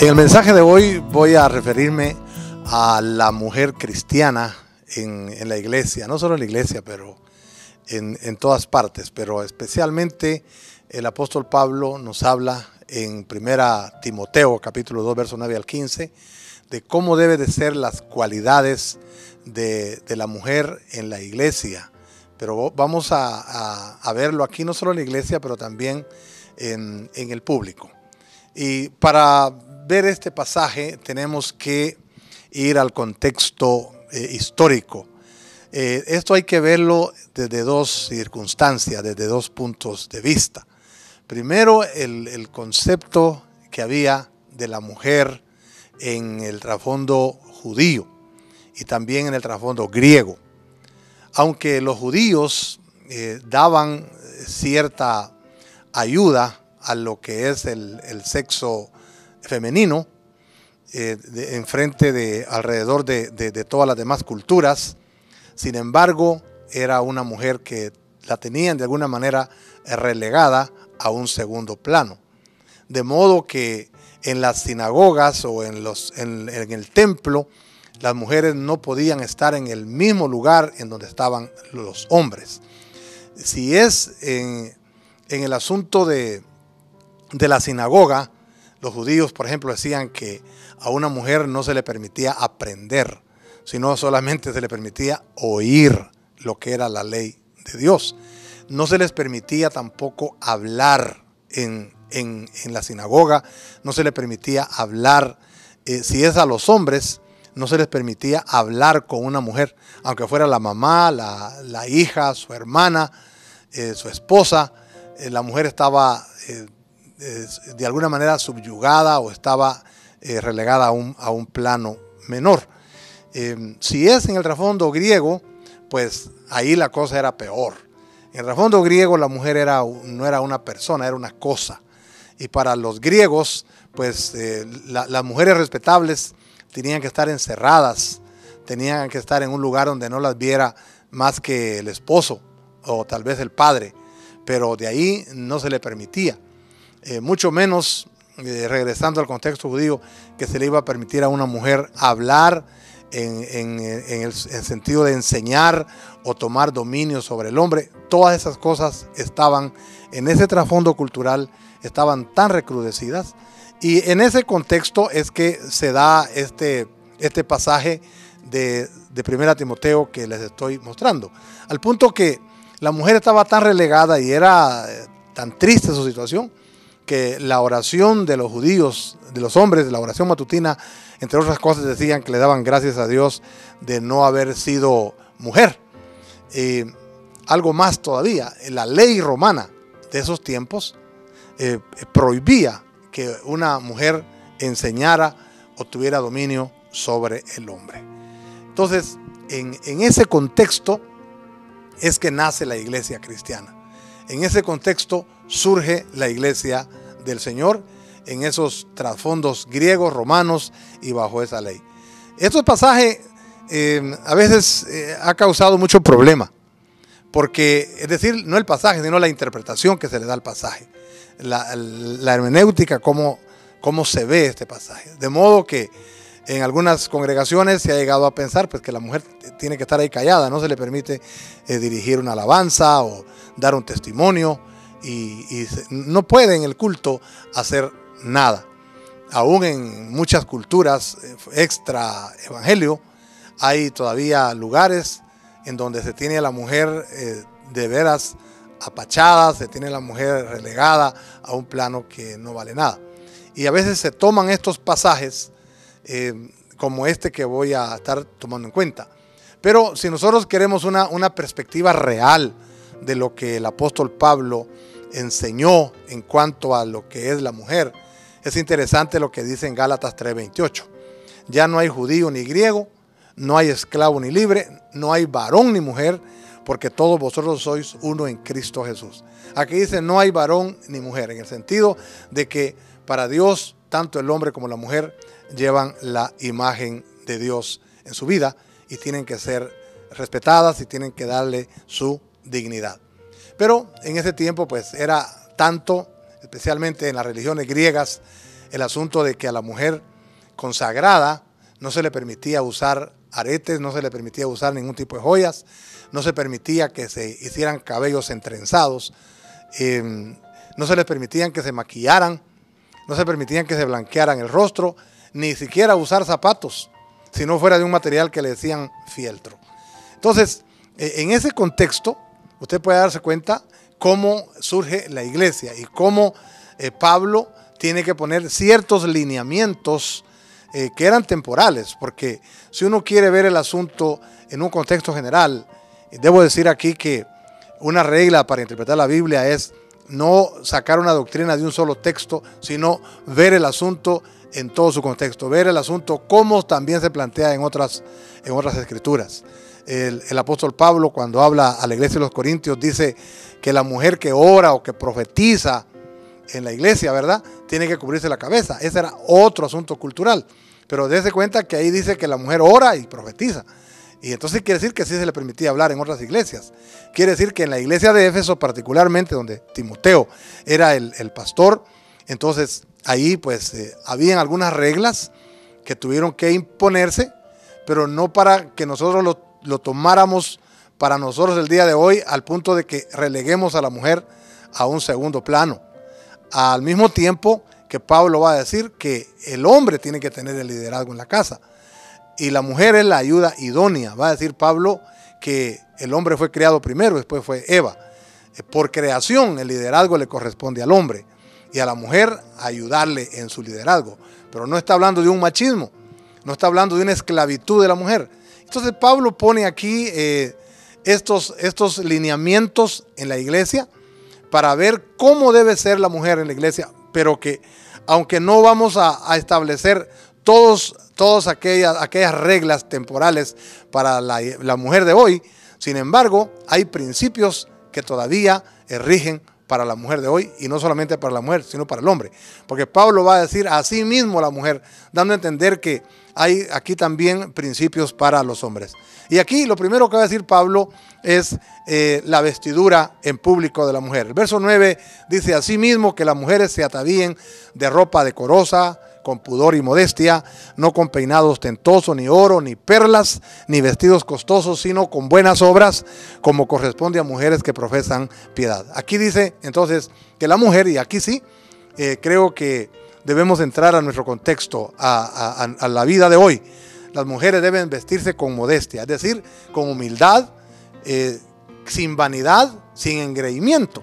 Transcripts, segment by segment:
En el mensaje de hoy voy a referirme a la mujer cristiana en la iglesia, no solo en la iglesia, pero en todas partes, pero especialmente el apóstol Pablo nos habla en 1 Timoteo capítulo 2 versos 9 al 15 de cómo debe de ser las cualidades de la mujer en la iglesia. Pero vamos a verlo aquí no solo en la iglesia, pero también en el público. Y para ver este pasaje tenemos que ir al contexto histórico. Esto hay que verlo desde dos circunstancias, desde dos puntos de vista. Primero, el concepto que había de la mujer en el trasfondo judío y también en el trasfondo griego. Aunque los judíos daban cierta ayuda a lo que es el sexo femenino en frente de alrededor de todas las demás culturas, sin embargo era una mujer que la tenían de alguna manera relegada a un segundo plano, de modo que en las sinagogas o en el templo las mujeres no podían estar en el mismo lugar en donde estaban los hombres. Si es en el asunto de la sinagoga, los judíos, por ejemplo, decían que a una mujer no se le permitía aprender, sino solamente se le permitía oír lo que era la ley de Dios. No se les permitía tampoco hablar en la sinagoga, no se les permitía hablar, si es a los hombres, no se les permitía hablar con una mujer, aunque fuera la mamá, la hija, su hermana, su esposa. La mujer estaba de alguna manera subyugada o estaba relegada a un plano menor. Si es en el trasfondo griego, pues ahí la cosa era peor. En el trasfondo griego la mujer no era una persona, era una cosa. Y para los griegos, pues las mujeres respetables tenían que estar encerradas, tenían que estar en un lugar donde no las viera más que el esposo o tal vez el padre, pero de ahí no se le permitía. Mucho menos, regresando al contexto judío, que se le iba a permitir a una mujer hablar en el sentido de enseñar o tomar dominio sobre el hombre. Todas esas cosas estaban en ese trasfondo cultural, estaban tan recrudecidas, y en ese contexto es que se da este pasaje de 1 Timoteo que les estoy mostrando, al punto que la mujer estaba tan relegada y era tan triste su situación, que la oración de los judíos, de los hombres, la oración matutina, entre otras cosas, decían que le daban gracias a Dios de no haber sido mujer. Algo más todavía, la ley romana de esos tiempos prohibía que una mujer enseñara o tuviera dominio sobre el hombre. Entonces, en ese contexto es que nace la iglesia cristiana. En ese contexto surge la iglesia del Señor, en esos trasfondos griegos, romanos y bajo esa ley. Este pasaje a veces ha causado mucho problema, porque, es decir, no el pasaje, sino la interpretación que se le da al pasaje, la hermenéutica, cómo se ve este pasaje. De modo que en algunas congregaciones se ha llegado a pensar pues, que la mujer tiene que estar ahí callada, no se le permite dirigir una alabanza o dar un testimonio, y no puede en el culto hacer nada. Aún en muchas culturas extra evangelio hay todavía lugares en donde se tiene a la mujer de veras apachada, se tiene a la mujer relegada a un plano que no vale nada. Y a veces se toman estos pasajes como este que voy a estar tomando en cuenta. Pero si nosotros queremos una perspectiva real de lo que el apóstol Pablo enseñó en cuanto a lo que es la mujer, es interesante lo que dice en Gálatas 3:28. Ya no hay judío ni griego, no hay esclavo ni libre, no hay varón ni mujer, porque todos vosotros sois uno en Cristo Jesús. Aquí dice no hay varón ni mujer, en el sentido de que para Dios tanto el hombre como la mujer llevan la imagen de Dios en su vida y tienen que ser respetadas y tienen que darle su dignidad. Pero en ese tiempo pues era tanto, especialmente en las religiones griegas, el asunto de que a la mujer consagrada no se le permitía usar aretes, no se le permitía usar ningún tipo de joyas, no se permitía que se hicieran cabellos entrenzados, no se les permitían que se maquillaran, no se permitían que se blanquearan el rostro, ni siquiera usar zapatos, si no fuera de un material que le decían fieltro. Entonces, en ese contexto, usted puede darse cuenta cómo surge la iglesia y cómo Pablo tiene que poner ciertos lineamientos que eran temporales, porque si uno quiere ver el asunto en un contexto general, debo decir aquí que una regla para interpretar la Biblia es no sacar una doctrina de un solo texto, sino ver el asunto en todo su contexto, ver el asunto como también se plantea en otras escrituras. El apóstol Pablo, cuando habla a la iglesia de los Corintios, dice que la mujer que ora o que profetiza en la iglesia, ¿verdad?, tiene que cubrirse la cabeza. Ese era otro asunto cultural, pero dése cuenta que ahí dice que la mujer ora y profetiza. Y entonces quiere decir que sí se le permitía hablar en otras iglesias. Quiere decir que en la iglesia de Éfeso, particularmente donde Timoteo era el pastor, entonces ahí pues habían algunas reglas que tuvieron que imponerse, pero no para que nosotros lo tomáramos para nosotros el día de hoy al punto de que releguemos a la mujer a un segundo plano. Al mismo tiempo que Pablo va a decir que el hombre tiene que tener el liderazgo en la casa y la mujer es la ayuda idónea. Va a decir Pablo que el hombre fue creado primero, después fue Eva. Por creación el liderazgo le corresponde al hombre y a la mujer ayudarle en su liderazgo, pero no está hablando de un machismo, no está hablando de una esclavitud de la mujer. Entonces Pablo pone aquí estos lineamientos en la iglesia para ver cómo debe ser la mujer en la iglesia, pero que aunque no vamos a establecer todas aquellas reglas temporales para la mujer de hoy, sin embargo, hay principios que todavía rigen para la mujer de hoy, y no solamente para la mujer, sino para el hombre. Porque Pablo va a decir a sí mismo la mujer, dando a entender que hay aquí también principios para los hombres. Y aquí lo primero que va a decir Pablo es la vestidura en público de la mujer. El verso 9 dice: asimismo que las mujeres se atavíen de ropa decorosa, con pudor y modestia, no con peinado ostentoso, ni oro, ni perlas, ni vestidos costosos, sino con buenas obras, como corresponde a mujeres que profesan piedad. Aquí dice entonces que la mujer, y aquí sí, creo que debemos entrar a nuestro contexto, a la vida de hoy. Las mujeres deben vestirse con modestia, es decir, con humildad, sin vanidad, sin engreimiento,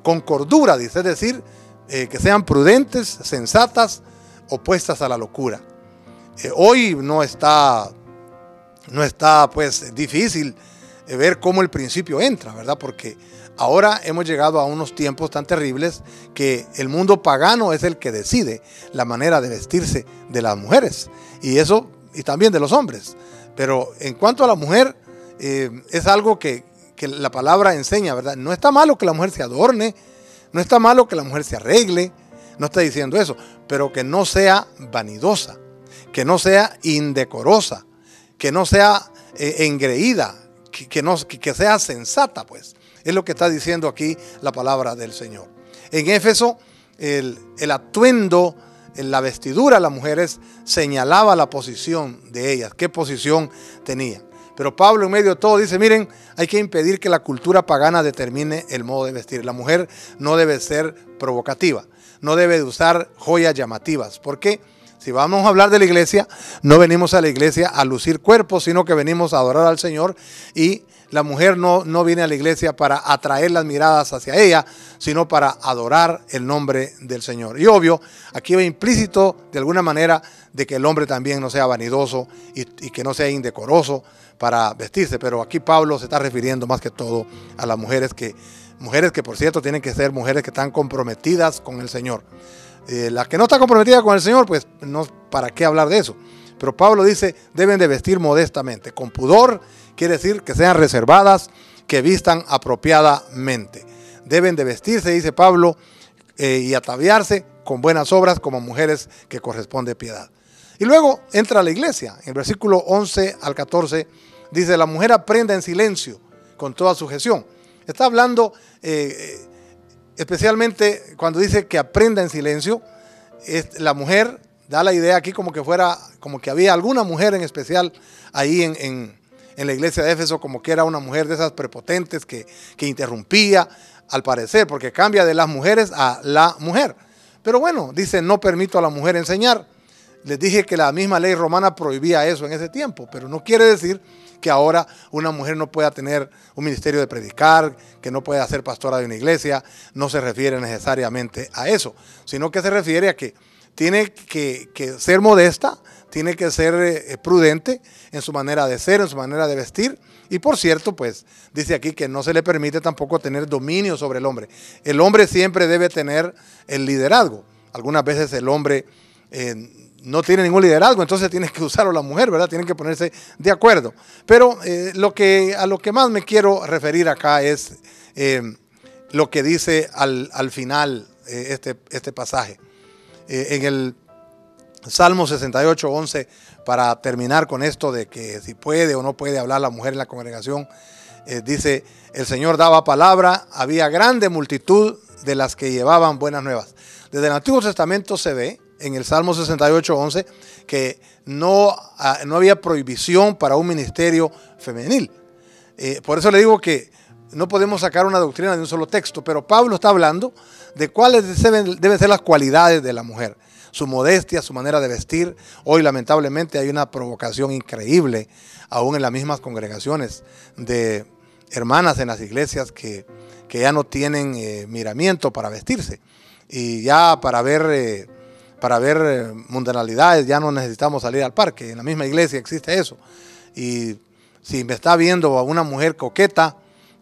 con cordura, dice, es decir, que sean prudentes, sensatas, opuestas a la locura. Hoy no está pues difícil ver cómo el principio entra, ¿verdad? Porque ahora hemos llegado a unos tiempos tan terribles que el mundo pagano es el que decide la manera de vestirse de las mujeres, y también de los hombres. Pero en cuanto a la mujer, es algo que la palabra enseña, ¿verdad? No está malo que la mujer se adorne, no está malo que la mujer se arregle, no está diciendo eso, pero que no sea vanidosa, que no sea indecorosa, que no sea engreída, que sea sensata, pues. Es lo que está diciendo aquí la palabra del Señor. En Éfeso, el atuendo, la vestidura de las mujeres señalaba la posición de ellas, qué posición tenían. Pero Pablo en medio de todo dice: miren, hay que impedir que la cultura pagana determine el modo de vestir. La mujer no debe ser provocativa, no debe de usar joyas llamativas. ¿Por qué? Si vamos a hablar de la iglesia, no venimos a la iglesia a lucir cuerpos, sino que venimos a adorar al Señor, y la mujer no viene a la iglesia para atraer las miradas hacia ella, sino para adorar el nombre del Señor. Y obvio, aquí va implícito de alguna manera de que el hombre también no sea vanidoso y que no sea indecoroso para vestirse, pero aquí Pablo se está refiriendo más que todo a las mujeres que por cierto tienen que ser mujeres que están comprometidas con el Señor. Las que no están comprometidas con el Señor, pues no, ¿para qué hablar de eso? Pero Pablo dice: deben de vestir modestamente, con pudor, quiere decir que sean reservadas, que vistan apropiadamente. Deben de vestirse, dice Pablo, y ataviarse con buenas obras como mujeres que corresponde piedad. Y luego entra la iglesia. En el versículo 11 al 14 dice: la mujer aprenda en silencio con toda sujeción. Está hablando especialmente cuando dice que aprenda en silencio, la mujer da la idea aquí como que había alguna mujer en especial ahí en la iglesia de Éfeso, como que era una mujer de esas prepotentes que interrumpía, al parecer, porque cambia de las mujeres a la mujer. Pero bueno, dice, no permito a la mujer enseñar. Les dije que la misma ley romana prohibía eso en ese tiempo, pero no quiere decir que ahora una mujer no pueda tener un ministerio de predicar, que no pueda ser pastora de una iglesia. No se refiere necesariamente a eso, sino que se refiere a que tiene que ser modesta, tiene que ser prudente en su manera de ser, en su manera de vestir. Y por cierto, pues dice aquí que no se le permite tampoco tener dominio sobre el hombre. El hombre siempre debe tener el liderazgo. Algunas veces el hombre no tiene ningún liderazgo, entonces tiene que usarlo la mujer, ¿verdad? Tienen que ponerse de acuerdo. Pero a lo que más me quiero referir acá es lo que dice al final este pasaje. En el Salmo 68, 11, para terminar con esto de que si puede o no puede hablar la mujer en la congregación, dice, el Señor daba palabra, había grande multitud de las que llevaban buenas nuevas. Desde el Antiguo Testamento se ve, en el Salmo 68, 11, que no había prohibición para un ministerio femenil. Por eso le digo que no podemos sacar una doctrina de un solo texto, pero Pablo está hablando de cuáles deben ser las cualidades de la mujer. Su modestia, su manera de vestir. Hoy lamentablemente hay una provocación increíble, aún en las mismas congregaciones, de hermanas en las iglesias que ya no tienen miramiento para vestirse. Y ya para ver mundanalidades ya no necesitamos salir al parque. En la misma iglesia existe eso. Y si me está viendo a una mujer coqueta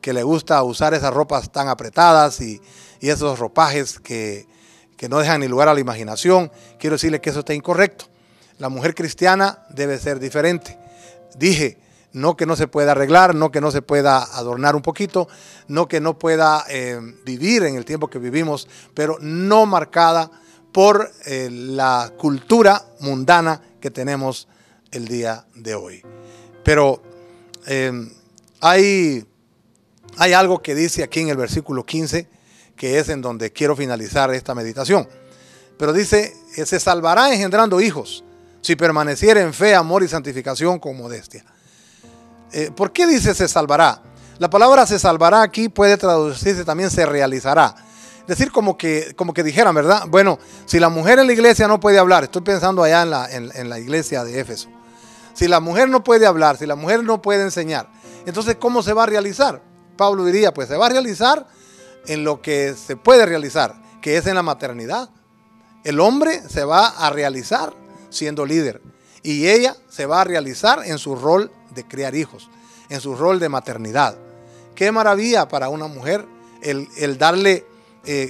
que le gusta usar esas ropas tan apretadas y esos ropajes que no dejan ni lugar a la imaginación, quiero decirle que eso está incorrecto. La mujer cristiana debe ser diferente. Dije, no que no se pueda arreglar, no que no se pueda adornar un poquito, no que no pueda vivir en el tiempo que vivimos, pero no marcada por la cultura mundana que tenemos el día de hoy. Pero hay algo que dice aquí en el versículo 15, que es en donde quiero finalizar esta meditación. Pero dice, se salvará engendrando hijos, si permaneciera en fe, amor y santificación con modestia. ¿Por qué dice se salvará? La palabra se salvará aquí puede traducirse también se realizará. Es decir, como que dijeran, ¿verdad? Bueno, si la mujer en la iglesia no puede hablar, estoy pensando allá en la iglesia de Éfeso. Si la mujer no puede hablar, si la mujer no puede enseñar, entonces ¿cómo se va a realizar? Pablo diría, pues se va a realizar en lo que se puede realizar, que es en la maternidad. El hombre se va a realizar siendo líder y ella se va a realizar en su rol de criar hijos, en su rol de maternidad. Qué maravilla para una mujer el darle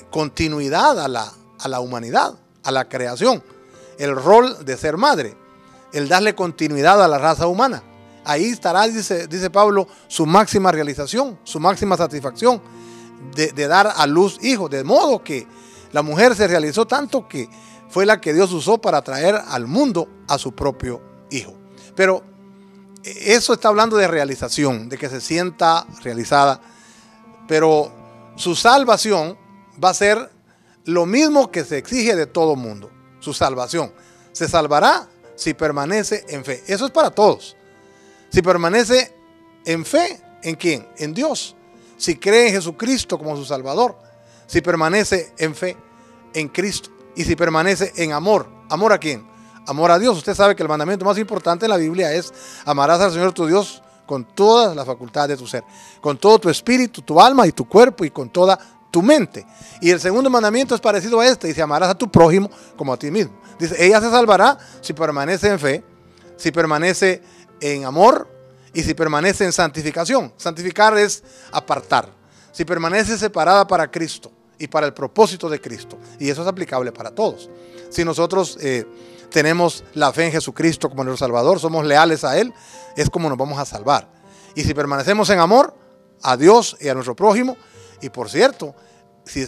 continuidad a la humanidad, a la creación, el rol de ser madre, el darle continuidad a la raza humana. Ahí estará, dice Pablo, su máxima realización, su máxima satisfacción de dar a luz hijos, de modo que la mujer se realizó tanto que fue la que Dios usó para traer al mundo a su propio hijo. Pero eso está hablando de realización, de que se sienta realizada, pero su salvación va a ser lo mismo que se exige de todo mundo. Su salvación se salvará si permanece en fe. Eso es para todos. Si permanece en fe, ¿en quién? En Dios. Si cree en Jesucristo como su Salvador, si permanece en fe en Cristo y si permanece en amor. ¿Amor a quién? Amor a Dios. Usted sabe que el mandamiento más importante en la Biblia es amarás al Señor tu Dios con todas las facultades de tu ser, con todo tu espíritu, tu alma y tu cuerpo y con toda tu mente. Y el segundo mandamiento es parecido a este, dice amarás a tu prójimo como a ti mismo. Dice, ella se salvará si permanece en fe, si permanece en amor y si permanece en santificación. Santificar es apartar. Si permanece separada para Cristo y para el propósito de Cristo. Y eso es aplicable para todos. Si nosotros tenemos la fe en Jesucristo como nuestro Salvador, somos leales a Él, es como nos vamos a salvar. Y si permanecemos en amor a Dios y a nuestro prójimo, y por cierto, si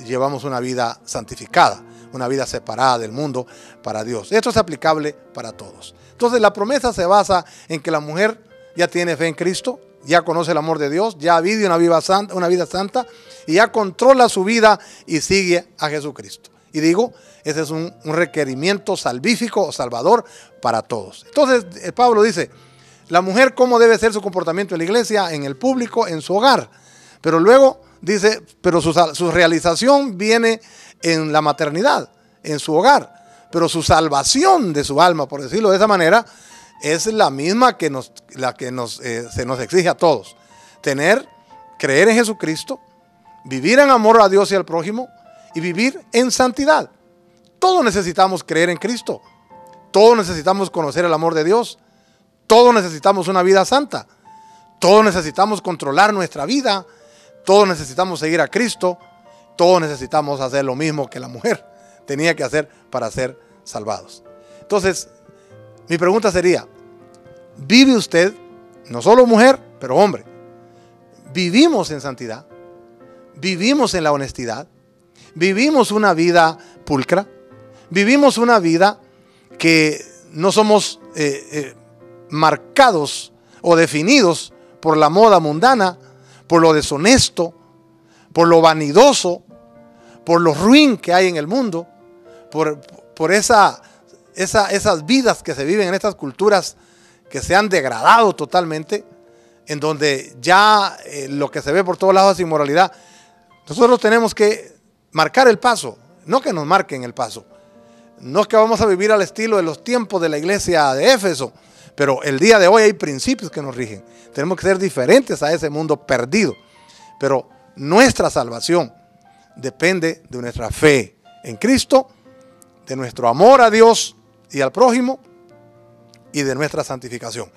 llevamos una vida santificada, una vida separada del mundo para Dios. Esto es aplicable para todos. Entonces la promesa se basa en que la mujer ya tiene fe en Cristo, ya conoce el amor de Dios, ya vive una vida santa y ya controla su vida y sigue a Jesucristo. Y digo, ese es un requerimiento salvífico o salvador para todos. Entonces, Pablo dice, la mujer, ¿cómo debe ser su comportamiento en la iglesia, en el público, en su hogar? Pero luego dice, pero su realización viene en la maternidad, en su hogar. Pero su salvación de su alma, por decirlo de esa manera, es la misma que se nos exige a todos. Creer en Jesucristo, vivir en amor a Dios y al prójimo y vivir en santidad. Todos necesitamos creer en Cristo. Todos necesitamos conocer el amor de Dios. Todos necesitamos una vida santa. Todos necesitamos controlar nuestra vida. Todos necesitamos seguir a Cristo. Todos necesitamos hacer lo mismo que la mujer tenía que hacer para ser salvados. Entonces, mi pregunta sería, ¿vive usted, no solo mujer, pero hombre? ¿Vivimos en santidad? ¿Vivimos en la honestidad? ¿Vivimos una vida pulcra? ¿Vivimos una vida que no somos marcados o definidos por la moda mundana, por lo deshonesto, por lo vanidoso, por lo ruin que hay en el mundo, por esas vidas que se viven en estas culturas que se han degradado totalmente, en donde ya lo que se ve por todos lados es inmoralidad? Nosotros tenemos que marcar el paso, no que nos marquen el paso. No es que vamos a vivir al estilo de los tiempos de la iglesia de Éfeso, pero el día de hoy hay principios que nos rigen. Tenemos que ser diferentes a ese mundo perdido. Pero nuestra salvación depende de nuestra fe en Cristo, de nuestro amor a Dios y al prójimo y de nuestra santificación.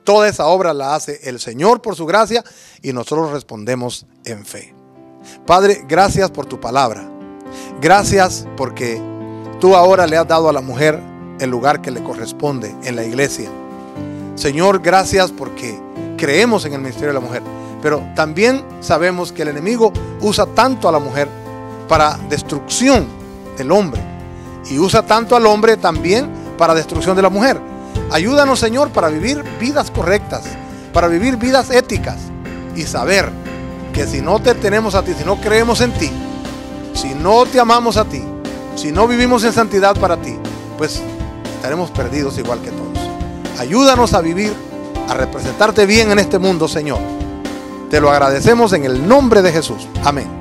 Toda esa obra la hace el Señor por su gracia y nosotros respondemos en fe. Padre, gracias por tu palabra. Gracias porque tú ahora le has dado a la mujer el lugar que le corresponde en la iglesia. Señor, gracias porque creemos en el ministerio de la mujer, pero también sabemos que el enemigo usa tanto a la mujer para destrucción del hombre y usa tanto al hombre también para destrucción de la mujer. Ayúdanos, Señor, para vivir vidas correctas, para vivir vidas éticas y saber que si no te tenemos a ti, si no creemos en ti, si no te amamos a ti, si no vivimos en santidad para ti, pues estaremos perdidos igual que todos. Ayúdanos a vivir, a representarte bien en este mundo, Señor. Te lo agradecemos en el nombre de Jesús. Amén.